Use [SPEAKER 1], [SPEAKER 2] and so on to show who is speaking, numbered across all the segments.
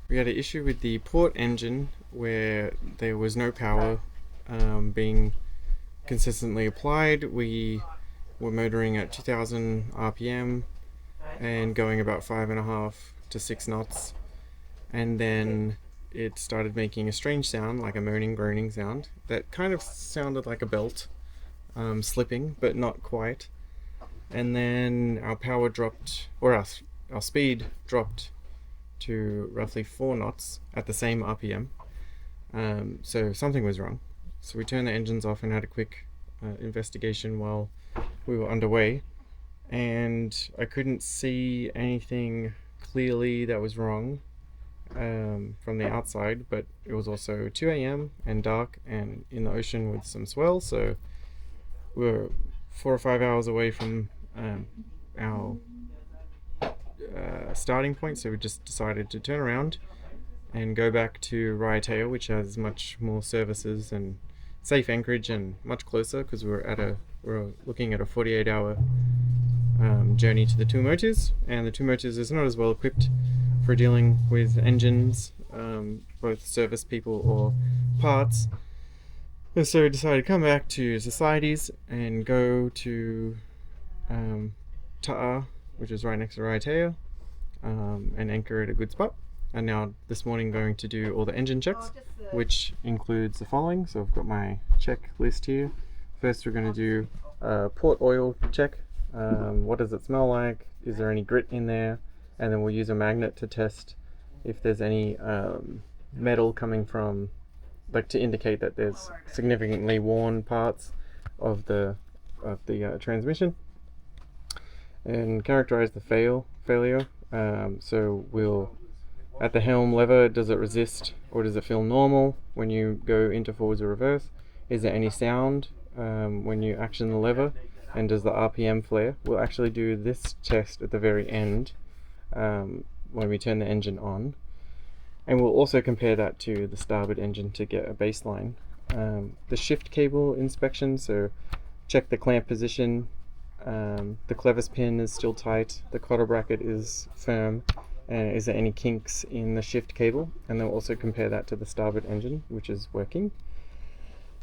[SPEAKER 1] We had an issue with the port engine where there was no power being consistently applied. We were motoring at 2000 RPM and going about 5.5 to 6 knots, and then it started making a strange sound, like a moaning, groaning sound that kind of sounded like a belt slipping, but not quite. And then our power dropped, or our speed dropped to roughly 4 knots at the same RPM. So something was wrong. So we turned the engines off and had a quick investigation while we were underway. And I couldn't see anything clearly that was wrong from the outside, but it was also 2 a.m. and dark and in the ocean with some swell, so we were 4 or 5 hours away from our starting point, so we just decided to turn around and go back to Raiatea, which has much more services and safe anchorage and much closer, because we were looking at a 48-hour journey to the Tuamotus, and the Tuamotus is not as well equipped for dealing with engines, both service people or parts. And so we decided to come back to Societies and go to Ta'a, which is right next to Raiatea, and anchor at a good spot. And now this morning going to do all the engine checks, which includes the following. So I've got my checklist here. First we're going to do a port oil check. What does it smell like? Is there any grit in there? And then we'll use a magnet to test if there's any metal coming from, like, to indicate that there's significantly worn parts of the transmission, and characterize the failure. So we'll, at the helm lever, does it resist or does it feel normal when you go into forwards or reverse? Is there any sound when you action the lever? And does the RPM flare? We'll actually do this test at the very end when we turn the engine on, and we'll also compare that to the starboard engine to get a baseline. The shift cable inspection, so check the clamp position. The clevis pin is still tight, the cotter bracket is firm, and is there any kinks in the shift cable? And then we'll also compare that to the starboard engine, which is working.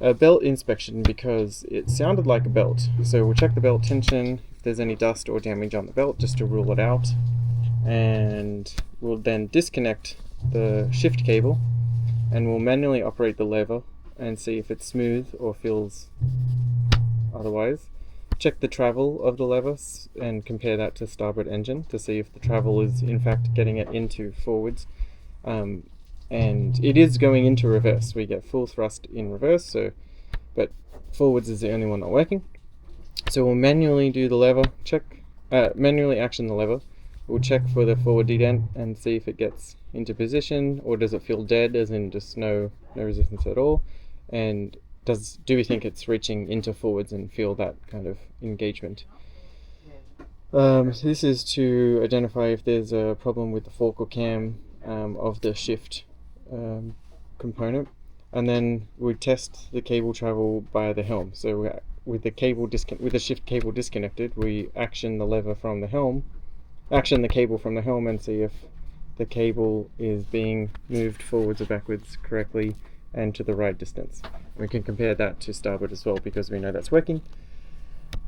[SPEAKER 1] A belt inspection, because it sounded like a belt, so we'll check the belt tension, if there's any dust or damage on the belt, just to rule it out. And we'll then disconnect the shift cable and we'll manually operate the lever and see if it's smooth or feels otherwise. Check the travel of the lever and compare that to starboard engine to see if the travel is in fact getting it into forwards. And it is going into reverse. We get full thrust in reverse, but forwards is the only one not working. So we'll manually do the lever check, manually action the lever. We'll check for the forward detent and see if it gets into position, or does it feel dead, as in just no resistance at all, and do we think it's reaching into forwards and feel that kind of engagement. So this is to identify if there's a problem with the fork or cam of the shift component, and then we test the cable travel by the helm. So with the shift cable disconnected, we action the lever from the helm, action the cable from the helm, and see if the cable is being moved forwards or backwards correctly and to the right distance. We can compare that to starboard as well, because we know that's working.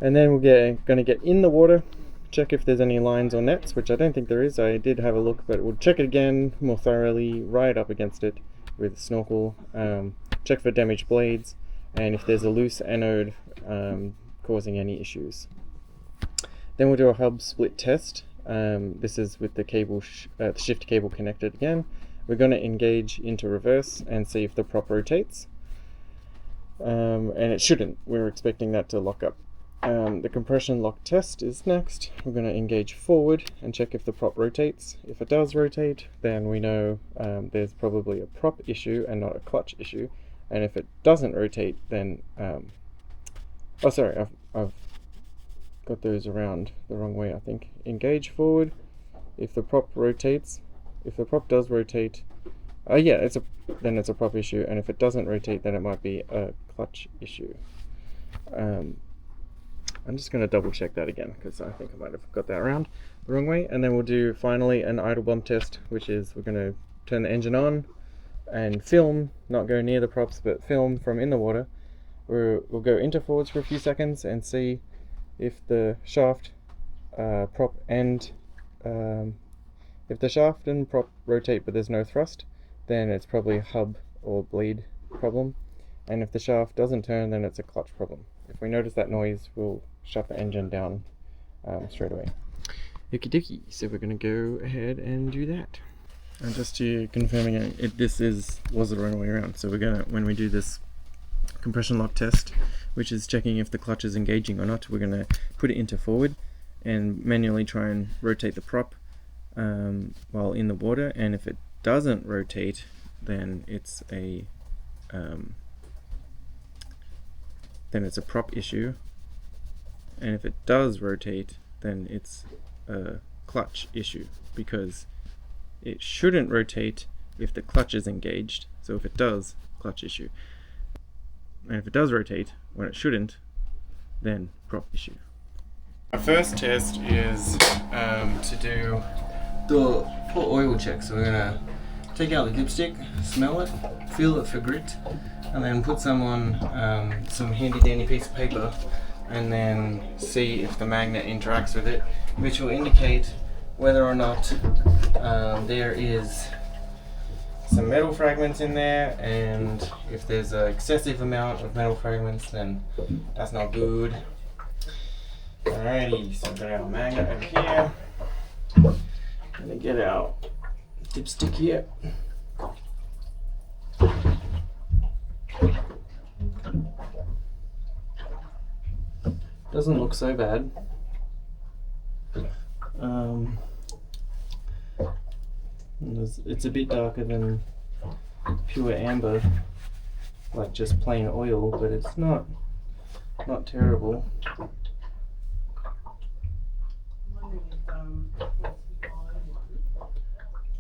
[SPEAKER 1] And then we're going to get in the water, check if there's any lines or nets, which I don't think there is. I did have a look, but we'll check it again more thoroughly, right up against it with a snorkel, check for damaged blades, and if there's a loose anode causing any issues. Then we'll do a hub split test. This is with the cable, the shift cable connected again. We're going to engage into reverse and see if the prop rotates. And it shouldn't. We're expecting that to lock up. The compression lock test is next. We're going to engage forward and check if the prop rotates. If it does rotate, then we know there's probably a prop issue and not a clutch issue. And if it doesn't rotate, then oh sorry, I've got those around the wrong way, I think. Engage forward. If the prop rotates, if the prop does rotate, yeah, then it's a prop issue, and if it doesn't rotate, then it might be a clutch issue. I'm just going to double check that again, because I think I might have got that around the wrong way. And then we'll do finally an idle bump test, which is we're going to turn the engine on and film, not go near the props, but film from in the water. We'll go into forwards for a few seconds and see if the shaft, prop and if the shaft and prop rotate but there's no thrust, then it's probably a hub or bleed problem. And if the shaft doesn't turn, then it's a clutch problem. If we notice that noise, we'll shut the engine down straight away. Okie dokie, so we're going to go ahead and do that. And just to confirming it, this was the wrong way around. So we're gonna, when we do this compression lock test, which is checking if the clutch is engaging or not, we're gonna put it into forward and manually try and rotate the prop while in the water. And if it doesn't rotate, then it's a prop issue. And if it does rotate, then it's a clutch issue, because it shouldn't rotate if the clutch is engaged. So if it does, clutch issue. And if it does rotate when it shouldn't, then prop issue. Our first test is to do the full oil check. So we're gonna take out the dipstick, smell it, feel it for grit, and then put some on some handy dandy piece of paper, and then see if the magnet interacts with it, which will indicate whether or not there is some metal fragments in there, and if there's an excessive amount of metal fragments, then that's not good. Alrighty, so we've got our magnet over here. Gonna get our dipstick here. Doesn't look so bad. It's a bit darker than pure amber, like just plain oil, but it's not terrible.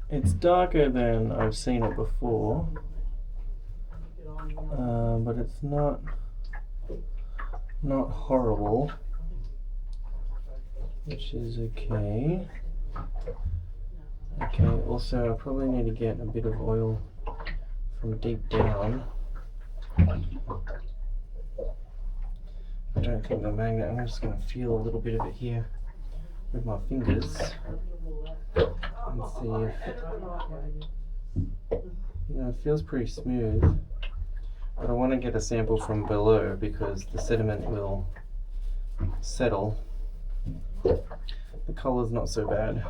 [SPEAKER 1] It's darker than I've seen it before, but it's not horrible, which is okay. Okay, also I probably need to get a bit of oil from deep down. I don't think the magnet, I'm just going to feel a little bit of it here with my fingers and see if, it feels pretty smooth, but I want to get a sample from below because the sediment will settle. The color's not so bad.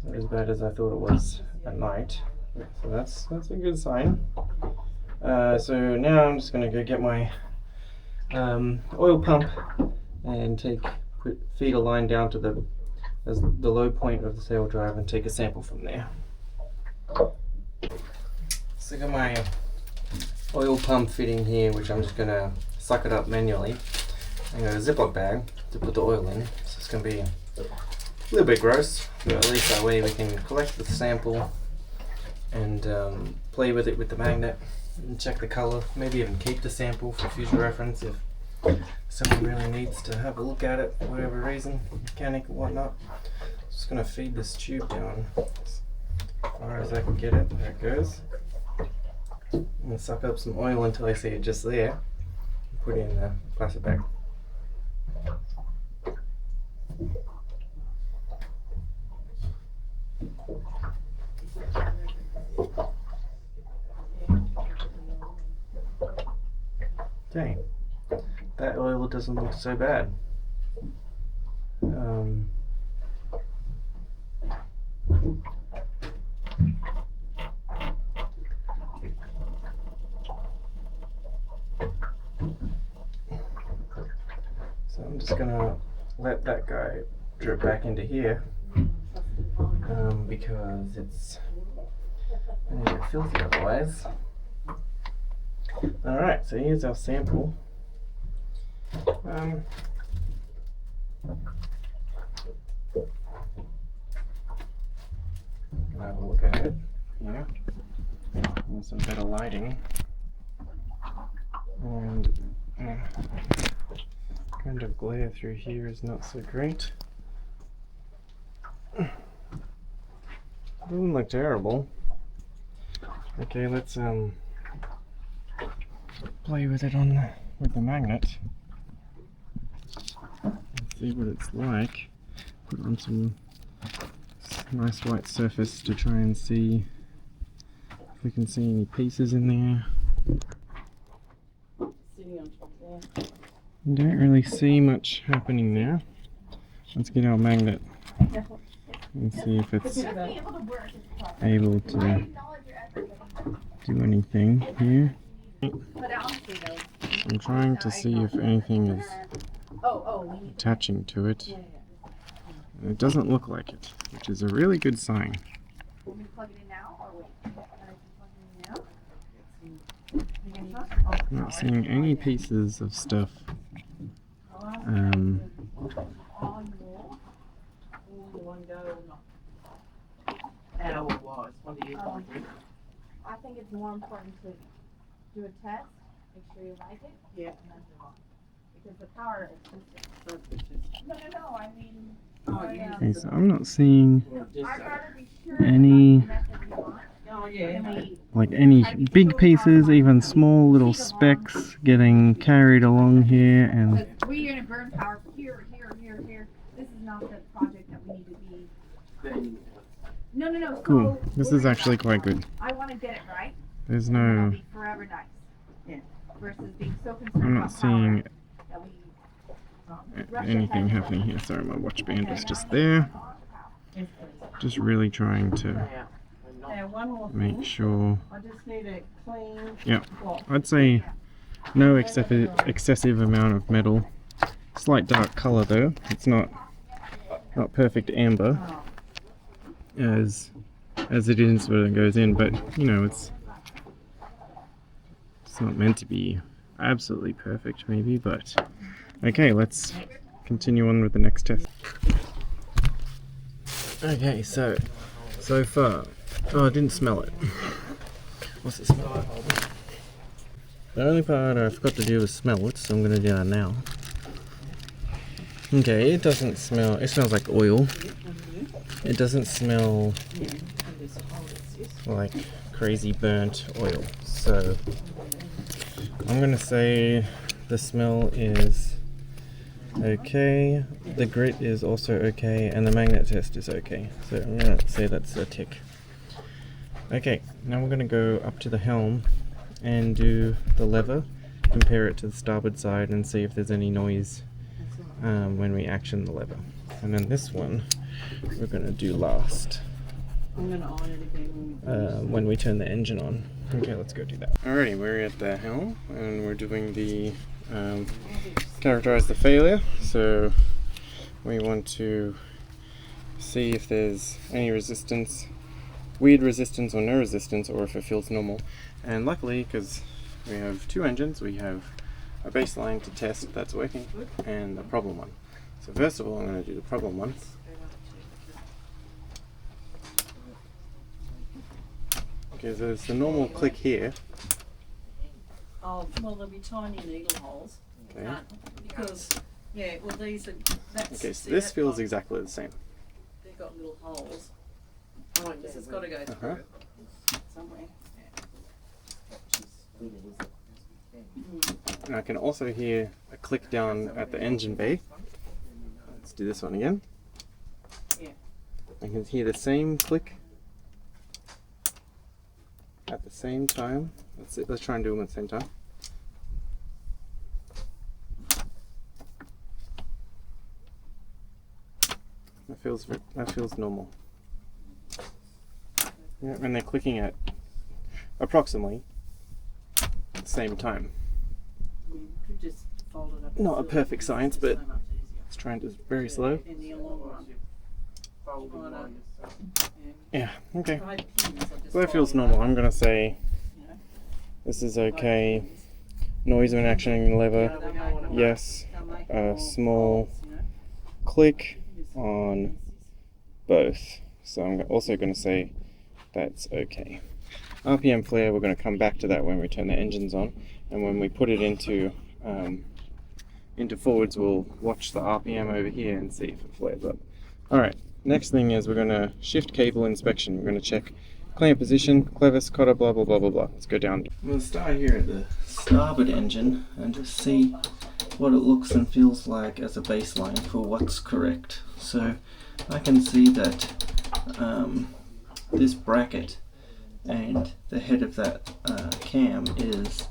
[SPEAKER 1] Not as bad as I thought it was at night, so that's a good sign. So now I'm just going to go get my oil pump and feed a line down to the low point of the Saildrive and take a sample from there. So I got my oil pump fitting here, which I'm just going to suck it up manually. I got a Ziploc bag to put the oil in, so it's going to be a little bit gross, but at least that way we can collect the sample and play with it with the magnet and check the color, maybe even keep the sample for future reference if someone really needs to have a look at it for whatever reason, mechanic or whatnot. Just going to feed this tube down as far as I can get it. There it goes. I'm going to suck up some oil until I see it just there and put it in the plastic bag. Okay, that oil doesn't look so bad. So I'm just gonna let that guy drip back into here because it's gonna get filthy otherwise. Alright, so here's our sample. I'll have a look at it here with some better lighting. And kind of glare through here is not so great. Doesn't look terrible. Okay, let's play with it with the magnet. Let's see what it's like. Put it on some nice white surface to try and see if we can see any pieces in there. Don't really see much happening there. Let's get our magnet and see if it's able to do anything here. I'm trying to see if anything is attaching to it. And it doesn't look like it, which is a really good sign. I'm not seeing any pieces of stuff.
[SPEAKER 2] I think it's more important to do a test, make sure you like it, and then move on. Because the power is No, I mean...
[SPEAKER 1] Okay, so I'm not seeing any big pieces, even small little specks getting carried along here, and
[SPEAKER 2] we're gonna burn power here. This is not the project that we need to be. No.
[SPEAKER 1] cool. This is actually quite good.
[SPEAKER 2] I want to get it right.
[SPEAKER 1] There's no...
[SPEAKER 2] Be forever nice. Yeah. Versus being so concerned
[SPEAKER 1] I'm not seeing
[SPEAKER 2] that we
[SPEAKER 1] anything happening here. Sorry, my watch band was just there. Just really trying to make sure.
[SPEAKER 3] I just need a clean.
[SPEAKER 1] Yeah, I'd say no excessive amount of metal. Slight dark color though. It's not perfect amber as it is when it goes in, but you know, it's not meant to be absolutely perfect maybe, but okay, let's continue on with the next test. Okay, so far, oh, I didn't smell it. What's it smell like? The only part I forgot to do was smell it, so I'm gonna do that now. Okay, it doesn't smell, it smells like oil. It doesn't smell like crazy burnt oil, so I'm gonna say the smell is okay, the grit is also okay, and the magnet test is okay, so I'm gonna say that's a tick. Okay, now we're gonna go up to the helm and do the lever, compare it to the starboard side and see if there's any noise when we action the lever. And then this one we're gonna do last.
[SPEAKER 3] I'm gonna on it again
[SPEAKER 1] when we turn the engine on. Okay, let's go do that. Alrighty, we're at the helm and we're doing the characterize the failure. So we want to see if there's any resistance, weird resistance or no resistance, or if it feels normal. And luckily, because we have two engines, we have a baseline to test that's working and a problem one. So first of all, I'm going to do the problem one. Okay, so there's the normal click here.
[SPEAKER 3] Oh, well, there'll be tiny needle holes.
[SPEAKER 1] Okay.
[SPEAKER 3] Because, yeah, well, these are... That's,
[SPEAKER 1] Okay, so this feels exactly the same.
[SPEAKER 3] They've got little holes. Oh, because it's got to go through it somewhere.
[SPEAKER 1] And I can also hear a click down at the engine bay. Let's do this one again.
[SPEAKER 3] Yeah.
[SPEAKER 1] I can hear the same click at the same time. Let's try and do them at the same time. That feels normal. Yeah, and they're clicking at approximately the same time.
[SPEAKER 3] You could just fold it up.
[SPEAKER 1] Not a perfect science, but
[SPEAKER 3] so much easier.
[SPEAKER 1] it's trying to very slow.
[SPEAKER 3] In the long run.
[SPEAKER 1] Yeah, okay.
[SPEAKER 3] Five pins, I'll just
[SPEAKER 1] So that feels
[SPEAKER 3] fold it
[SPEAKER 1] normal.
[SPEAKER 3] up,
[SPEAKER 1] I'm gonna say
[SPEAKER 3] you know.
[SPEAKER 1] this is okay. Noise when actioning the lever,
[SPEAKER 3] They'll make little-
[SPEAKER 1] yes.
[SPEAKER 3] they'll make
[SPEAKER 1] A
[SPEAKER 3] little
[SPEAKER 1] small
[SPEAKER 3] holes, you know.
[SPEAKER 1] click on both. So I'm also going to say that's okay. RPM flare, we're going to come back to that when we turn the engines on, and when we put it into forwards, we'll watch the RPM over here and see if it flares up. Alright, next thing is we're going to shift cable inspection. We're going to check clamp position, clevis, cotter, blah blah blah blah blah. Let's go down. We'll start here at the starboard engine and just see what it looks and feels like as a baseline for what's correct. So I can see that this bracket and the head of that cam is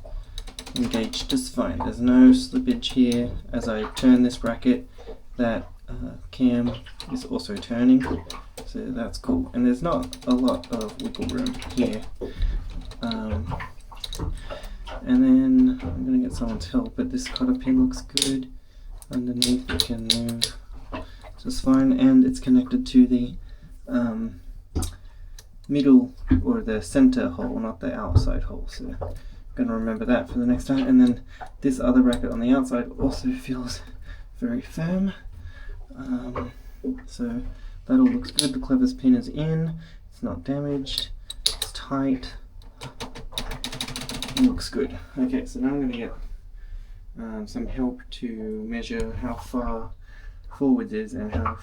[SPEAKER 1] engaged just fine. There's no slippage here. As I turn this bracket, that cam is also turning, so that's cool. And there's not a lot of wiggle room here. And then I'm going to get someone's help, but this cotter pin looks good. Underneath it can move just fine, and it's connected to the middle or the center hole, not the outside hole. So I'm going to remember that for the next time. And then this other bracket on the outside also feels very firm. So that all looks good. The clevis pin is in, it's not damaged, it's tight, it looks good. Okay, so now I'm going to get some help to measure how far forwards is and how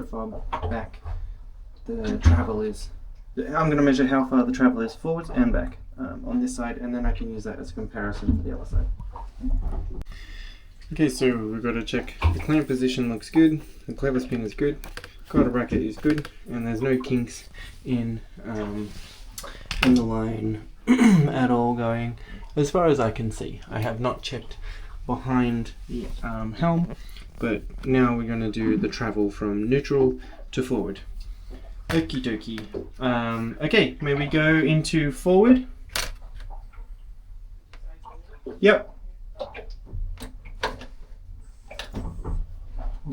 [SPEAKER 1] far back the travel is. I'm going to measure how far the travel is forwards and back on this side, and then I can use that as a comparison for the other side. Okay, so we've got to check the clamp position looks good, the clevis pin is good, cotter bracket is good, and there's no kinks in the line at all going as far as I can see. I have not checked behind the helm, but now we're going to do the travel from neutral to forward. Okie dokie. Okay, may we go into forward? Yep.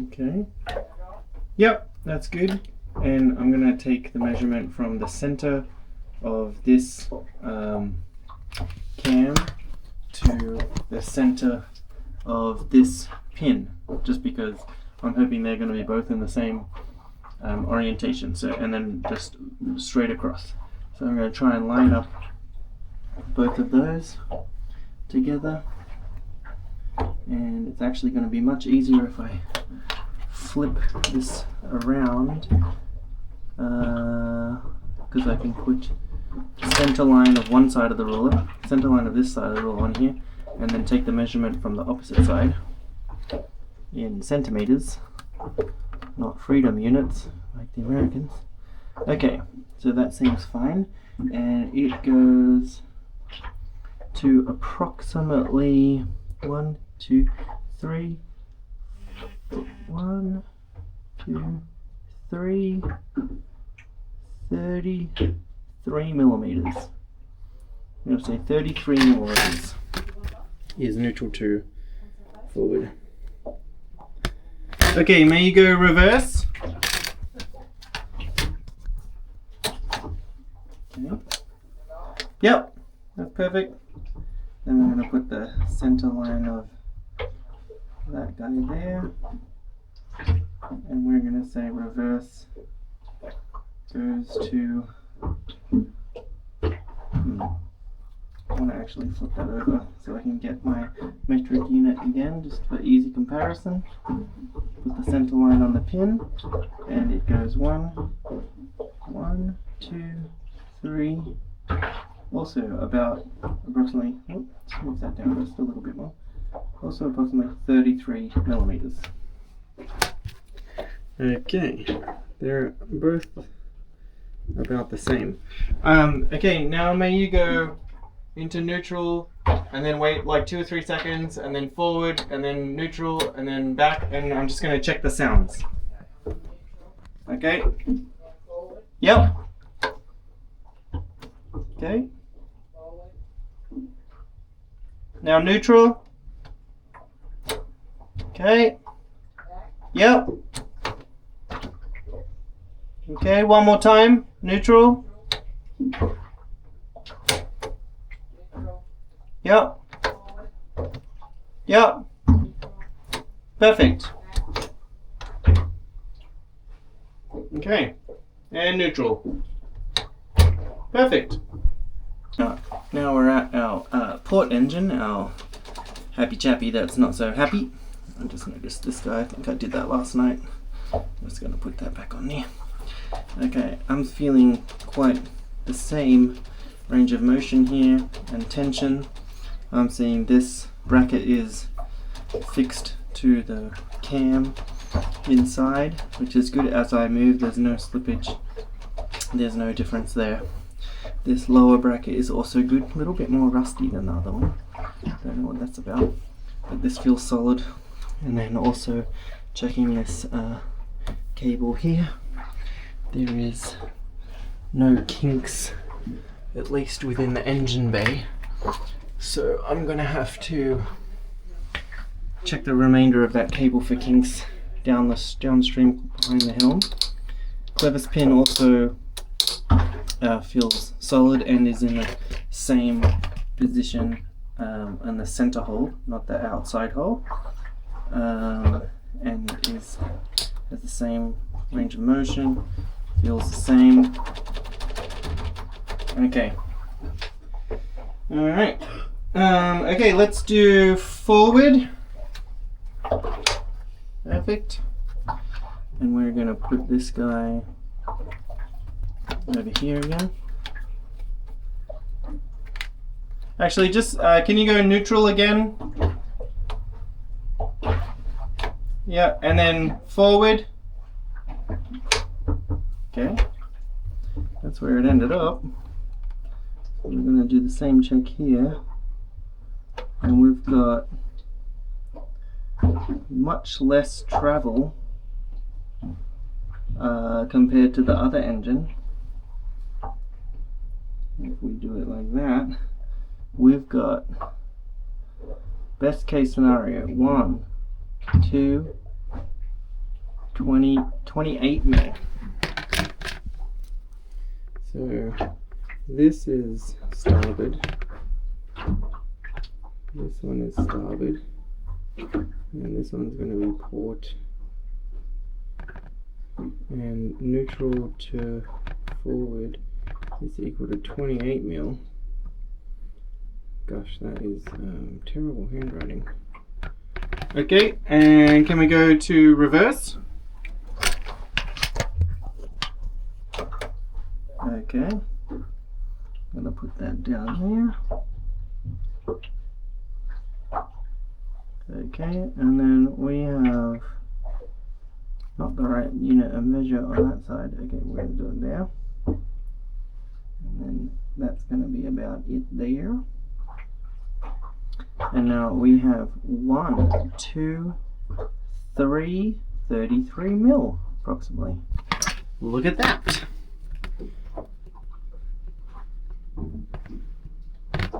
[SPEAKER 1] Okay. Yep, that's good. And I'm going to take the measurement from the center of this cam to the center of this pin, just because I'm hoping they're going to be both in the same orientation. So, and then just straight across. So I'm going to try and line up both of those together. And it's actually going to be much easier if I flip this around, because I can put center line of one side of the ruler, center line of this side of the ruler on here, and then take the measurement from the opposite side in centimeters, not freedom units like the Americans. Okay, so that seems fine, and it goes to approximately 1, 2, 3, 1, 2, 3, 33 millimeters. I'm going to say 33 millimeters is neutral to forward. Okay, may you go reverse? Okay. Yep, that's perfect. Then we're going to put the center line of that guy there, and we're going to say reverse goes to, I want to actually flip that over so I can get my metric unit again, just for easy comparison. Put the center line on the pin, and it goes 1, 2, 3, also about approximately, let's move that down just a little bit more, also approximately 33 millimeters. Okay, they're both about the same. Okay, now may you go into neutral and then wait like 2 or 3 seconds, and then forward and then neutral and then back, and I'm just going to check the sounds. Okay? Yep. Okay. Now neutral. Okay. Yep. Okay, one more time. Neutral. Yep. Yep. Perfect. Okay. And neutral. Perfect. Now we're at our port engine, our happy chappy that's not so happy. I just noticed this guy, I think I did that last night. I'm just going to put that back on there. Okay, I'm feeling quite the same range of motion here and tension. I'm seeing this bracket is fixed to the cam inside, which is good. As I move, there's no slippage, there's no difference there. This lower bracket is also good, a little bit more rusty than the other one. Don't know what that's about, but this feels solid. And then also checking this cable here, there is no kinks, at least within the engine bay, so I'm gonna have to check the remainder of that cable for kinks downstream behind the helm. Clevis pin also feels solid and is in the same position in the center hole, not the outside hole, and has the same range of motion, feels the same. Okay. Alright. Okay, let's do forward. Perfect. And we're gonna put this guy over here again. Actually, just can you go neutral again? Yeah, and then forward. Okay, that's where it ended up. So we're going to do the same check here, and we've got much less travel compared to the other engine. If we do it like that, we've got best case scenario 1, 2, 20, 28 mil. So this is starboard, this one is starboard, and this one's going to be port, and neutral to forward is equal to 28 mil. Gosh, that is terrible handwriting. Okay, and can we go to reverse? Okay, I'm gonna put that down here. Okay, and then we have not the right unit of measure on that side. Okay, we're gonna do it there. And then that's gonna be about it there. And now we have 1, 2, 3, 33 mil approximately. Look at that.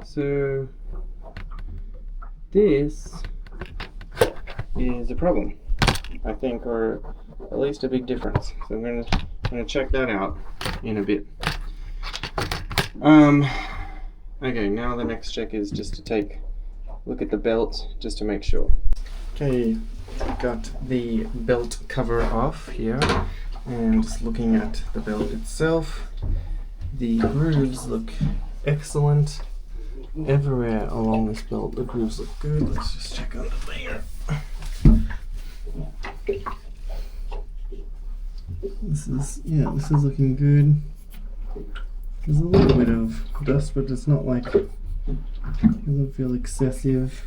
[SPEAKER 1] So this is a problem, I think, or at least a big difference. So I'm gonna check that out in a bit. Okay, now the next check is just to take a look at the belt just to make sure. Okay, got the belt cover off here, and just looking at the belt itself, the grooves look excellent. Everywhere along this belt the grooves look good. Let's just check under there. This is looking good. There's a little bit of dust, but it's not like, it doesn't feel excessive.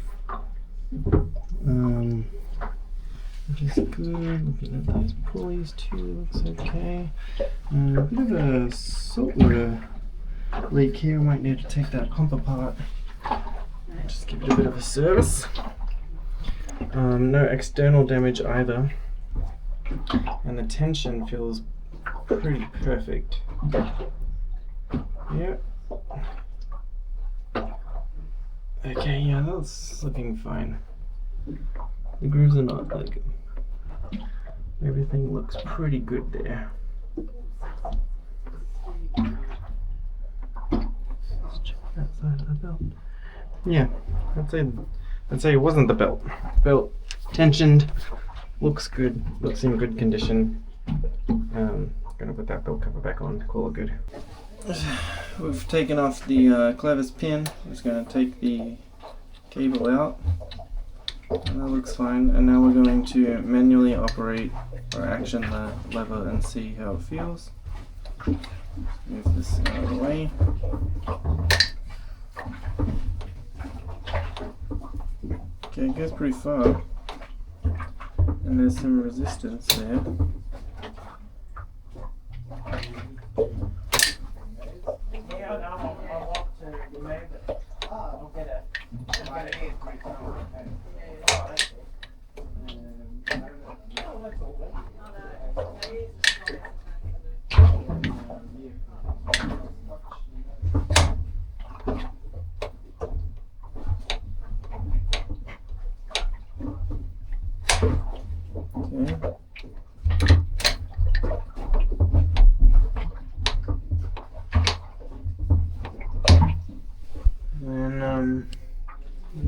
[SPEAKER 1] Which is good. Looking at those pulleys too, looks okay. A bit of a saltwater leak here. We might need to take that pump apart. Just give it a bit of a service. No external damage either. And the tension feels pretty perfect. Yeah. Okay, yeah, that's looking fine. The grooves are not like, everything looks pretty good there. Let's check that side of the belt. Yeah, I'd say it wasn't the belt. Belt tensioned, looks good, looks in good condition. Gonna put that belt cover back on, call it good. We've taken off the clevis pin. I'm just going to take the cable out. And that looks fine. And now we're going to manually operate or action the lever and see how it feels. Move this out of the way. Okay, it goes pretty far. And there's some resistance there.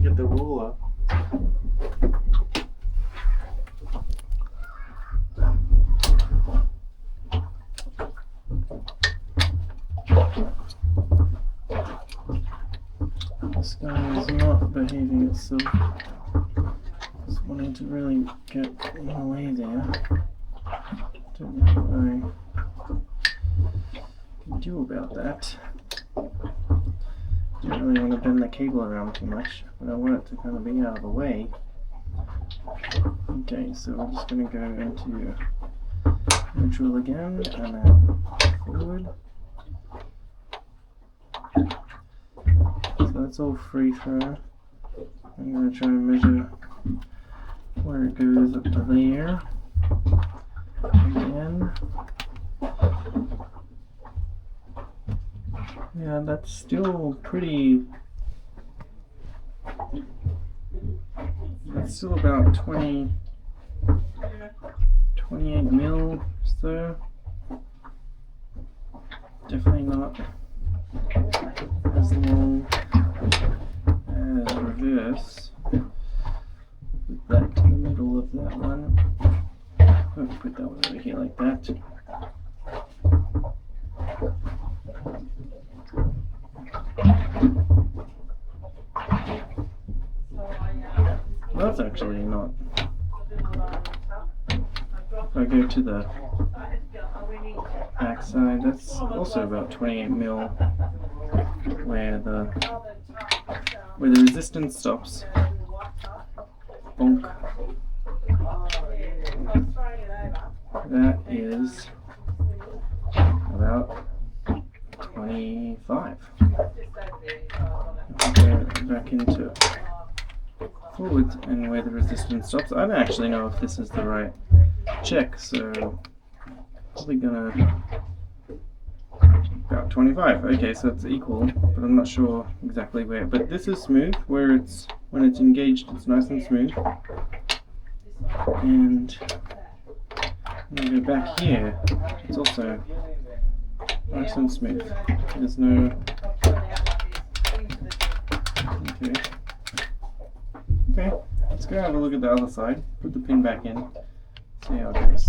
[SPEAKER 1] Get the ruler. This guy is not behaving itself. Just wanting to really get in the way there. Don't know what I can do about that. Don't really want to bend the cable around too much, but I want it to kind of be out of the way. Okay, so we're just going to go into neutral again, and then forward. So that's all free throw. I'm going to try and measure where it goes up to there. Again. Yeah, that's still pretty. That's still about 28 mil or so. Definitely not as long as reverse. Put that to the middle of that one. Oh, put that one over here like that. That's actually not. If I go to the backside, that's also about 28 mil where the resistance stops. Bonk. That is about 25. Go back into forwards and where the resistance stops. I don't actually know if this is the right check, so probably gonna about 25. Okay, so it's equal, but I'm not sure exactly where. But this is smooth. Where it's when it's engaged, it's nice and smooth. And when I go back here, it's also nice and smooth. There's no. Okay. Okay, let's go have a look at the other side. Put the pin back in. See how it goes.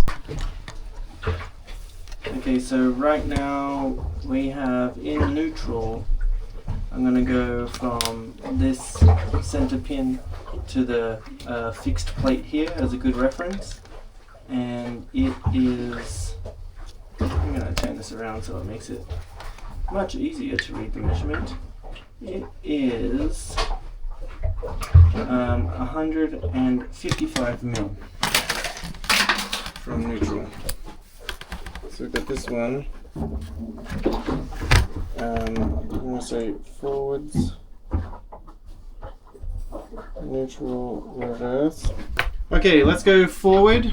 [SPEAKER 1] Okay, so right now we have in neutral. I'm going to go from this center pin to the fixed plate here as a good reference. And it is. I'm going to turn this around so it makes it much easier to read the measurement. It is 155 mil from neutral. So we've got this one. I'm going to say forwards, neutral, reverse. Okay, let's go forward.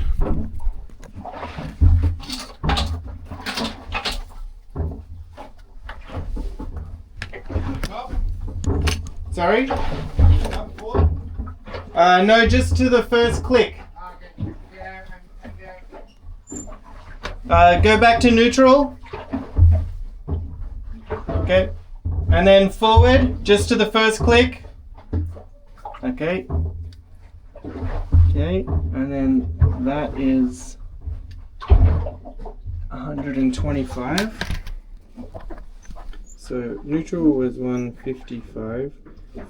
[SPEAKER 1] Sorry? No, just to the first click. Go back to neutral. Okay. And then forward, just to the first click. Okay. Okay, and then that is 125. So neutral was 155.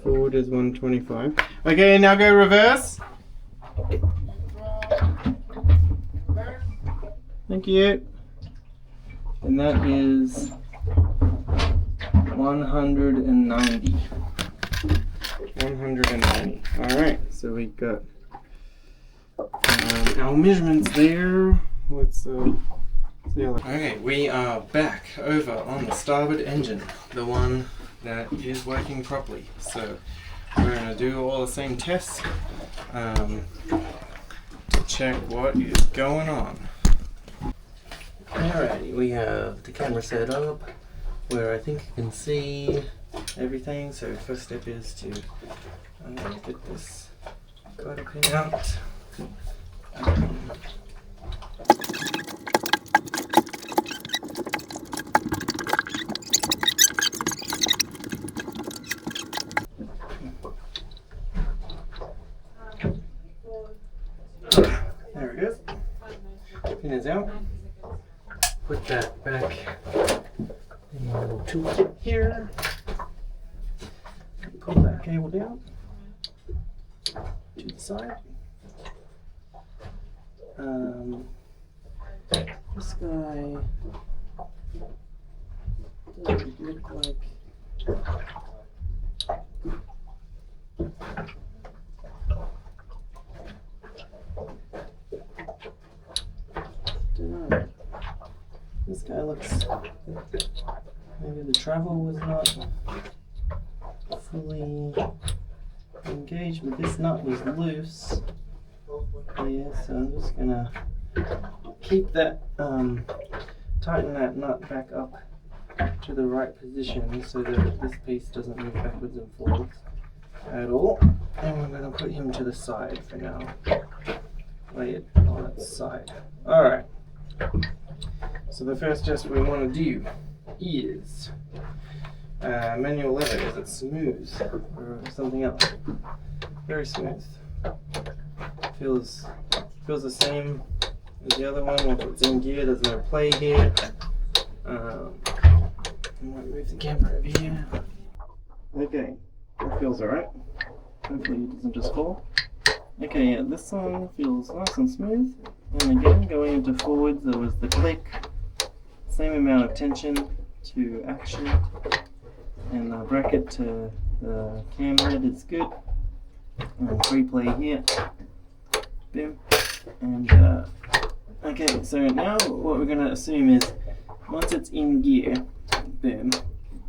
[SPEAKER 1] Forward is 125. Okay, now go reverse. Thank you. And that is 190. 190. Alright, so we got our measurements there. Let's see. Okay, we are back over on the starboard engine, the one that is working properly. So we're going to do all the same tests to check what is going on. Alrighty, we have the camera set up where I think you can see everything. So first step is to get this guide pin out. There it goes. Pin is out. Put that back in my little toolkit here. Pull that cable down to the side. This guy doesn't look like dunno. This guy looks, maybe the travel was not fully engaged, but this nut was loose. Yeah, so I'm just gonna keep that, tighten that nut back up to the right position so that this piece doesn't move backwards and forwards at all. And we're gonna put him to the side for now. Lay it on its side. Alright. So the first test we want to do is manual lever. Is it smooth or something else? Very smooth. Feels the same as the other one. If it's in gear, there's no play here. I might move the camera over here. Okay, that feels alright. Hopefully it doesn't just fall. Okay, yeah, this one feels nice and smooth. And again, going into forwards, there was the click. Same amount of tension to action. And the bracket to the cam head is good. And free play here. Boom. And okay, so now what we're going to assume is once it's in gear, boom,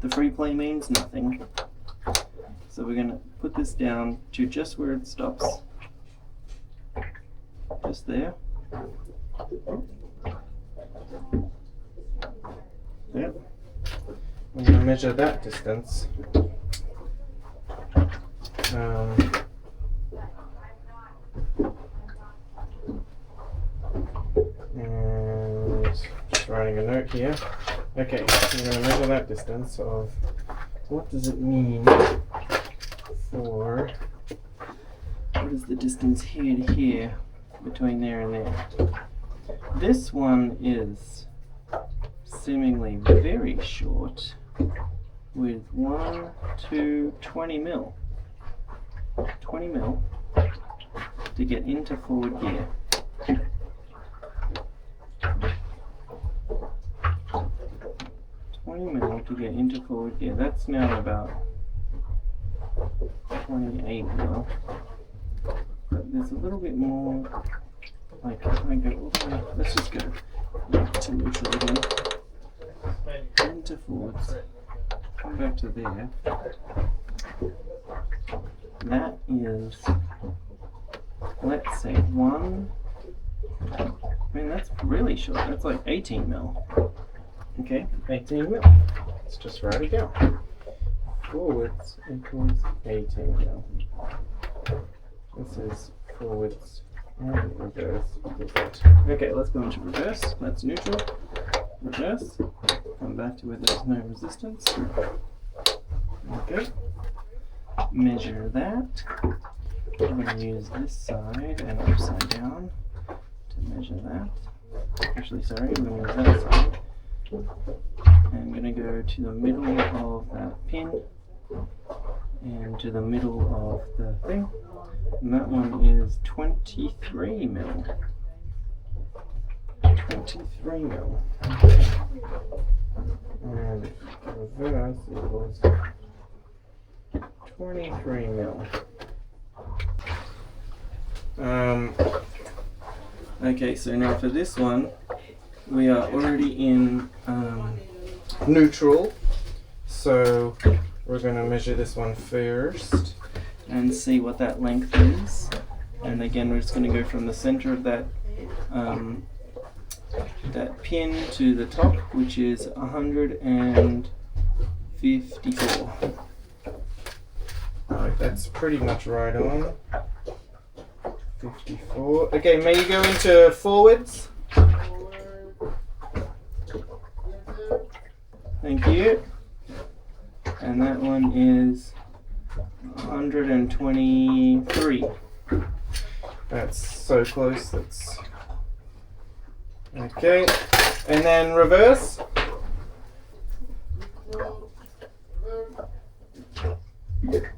[SPEAKER 1] the free play means nothing. So we're going to put this down to just where it stops. Just there. Yep. I'm going to measure that distance. And just writing a note here. Okay, so I'm going to measure that distance of what does it mean for, what is the distance here to here between there and there? This one is seemingly very short with 20 mil. 20 mil to get into forward gear. 20 mil to get into forward gear. That's now about 28 mil. But there's a little bit more, like if I go, okay, let's just go to neutral again. Into forwards. Come back to there. That is, let's say I mean that's really short. That's like 18 mil. Okay, 18 mil. Let's just write it down. Forwards equals 18 mil. This is forwards and reverse equals that. Okay, let's go into reverse. That's neutral. Reverse. Come back to where there's no resistance. Okay. Measure that. I'm going to use this side and upside down to measure that. Actually, sorry, I'm going to use that side. I'm going to go to the middle of that pin and to the middle of the thing. And that one is 23 mil. 23 mil. Okay. And reverse equals 23 mil. Okay, so now for this one, we are already in neutral. So we're going to measure this one first and see what that length is. And again, we're just going to go from the center of that that pin to the top, which is 154. Alright, that's pretty much right on. 54. Okay, may you go into forwards? Thank you. And that one is 123. That's so close. That's okay. And then reverse.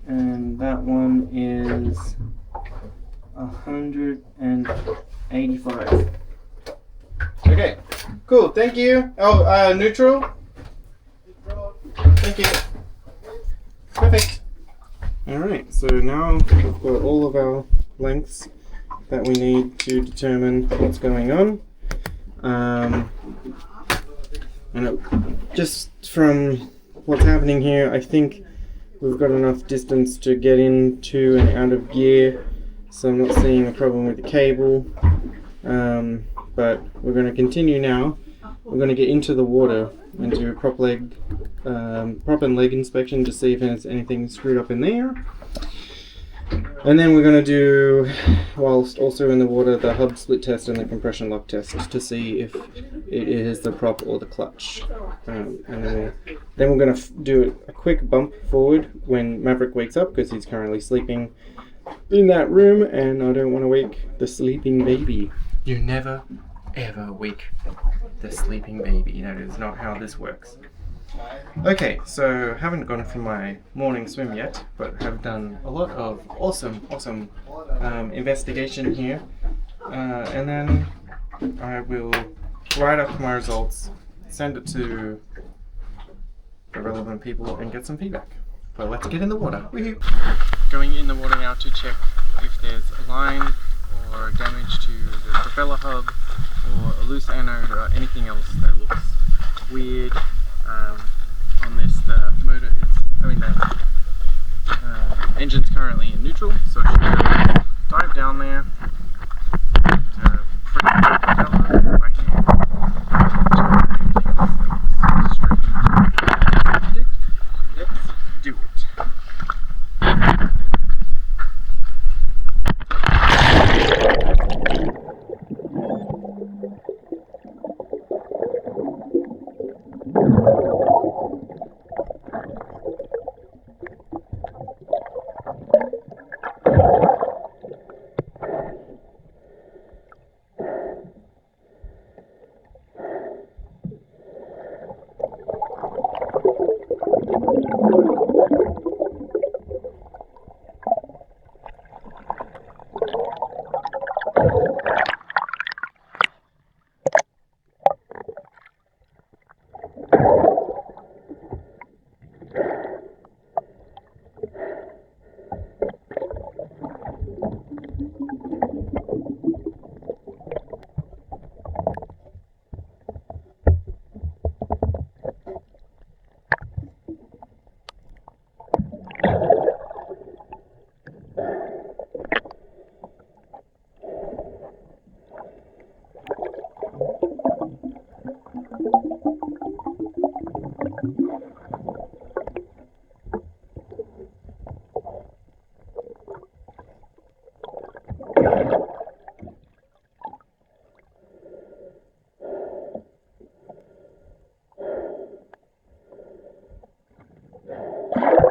[SPEAKER 1] And that one is 185. Okay, cool. Thank you. Oh, neutral. Thank you. Perfect. Alright, so now we've got all of our lengths that we need to determine what's going on. Just from what's happening here, I think we've got enough distance to get into and out of gear, so I'm not seeing a problem with the cable. But we're going to continue now. We're going to get into the water and do a prop and leg inspection to see if there's anything screwed up in there. And then we're going to do, whilst also in the water, the hub split test and the compression lock test to see if it is the prop or the clutch. And then we're going to do a quick bump forward when Maverick wakes up, because he's currently sleeping in that room and I don't want to wake the sleeping baby. You never ever wake the sleeping baby. That is not how this works. Okay, so haven't gone for my morning swim yet, but have done a lot of awesome investigation here, and then I will write up my results, send it to the relevant people and get some feedback. But let's get in the water. Woohoo! Going in the water now to check if there's a line or damage to the propeller hub or a loose anode or anything else that looks weird. On this, the motor is, the engine's currently in neutral, so I should dive down there and free the propeller right here. Anything else that looks strange. Let's do it.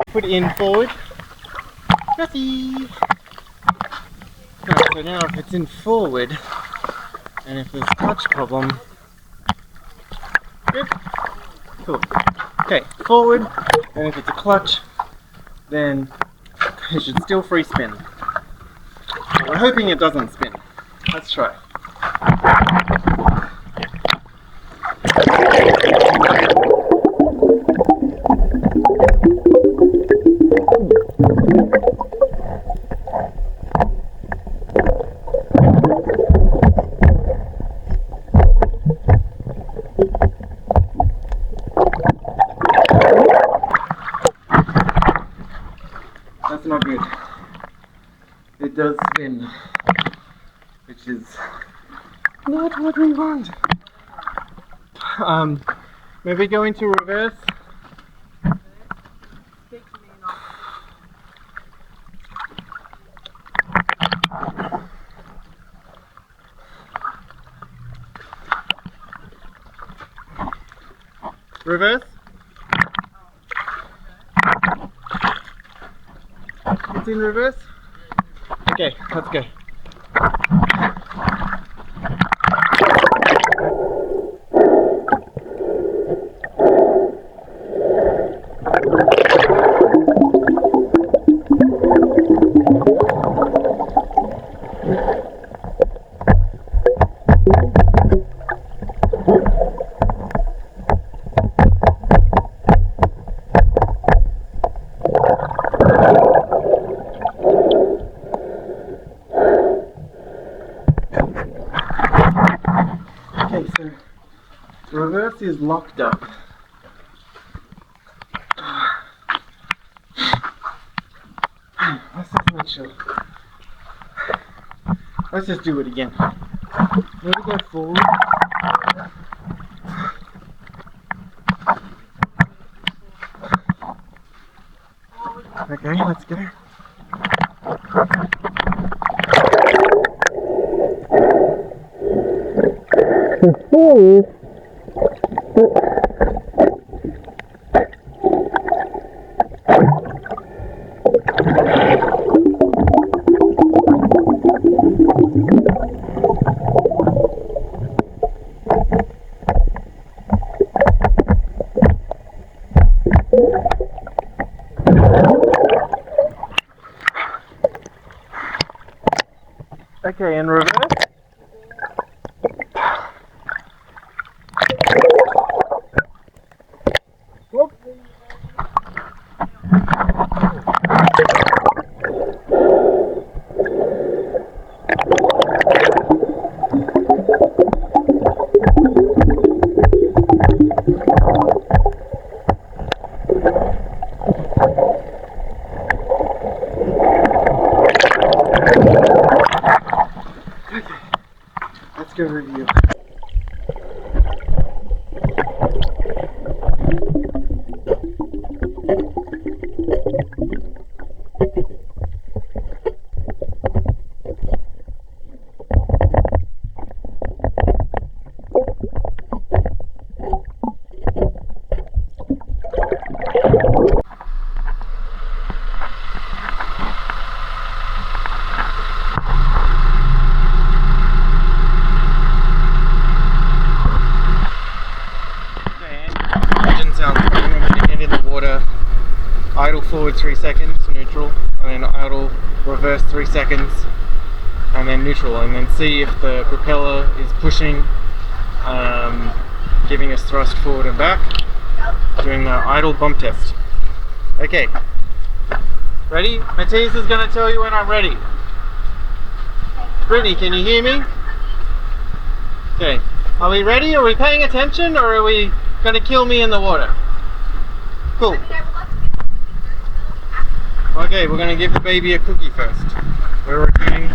[SPEAKER 1] Put it in forward. Nothing. Right, so now if it's in forward, and if there's a clutch problem, good, cool. Okay, forward, and if it's a clutch, then It should still free spin. We're hoping it doesn't spin. Let's try. That's not good. It does spin, which is not what we want. Maybe go into reverse. Reverse. It's in reverse. Okay, let's go. Okay, so reverse is locked up. Let's just make sure. Let's just do it again. Maybe go forward. Okay, let's go. Okay, in reverse. Whoop. Let's go review. Idle forward 3 seconds, neutral, and then idle reverse 3 seconds, and then neutral, and then see if the propeller is pushing, giving us thrust forward and back, doing the idle bump test. Okay, ready? Matthias is going to tell you when I'm ready. Brittany, can you hear me? Okay, are we ready? Are we paying attention, or are we going to kill me in the water? Cool. Okay, we're going to give the baby a cookie first. We're recording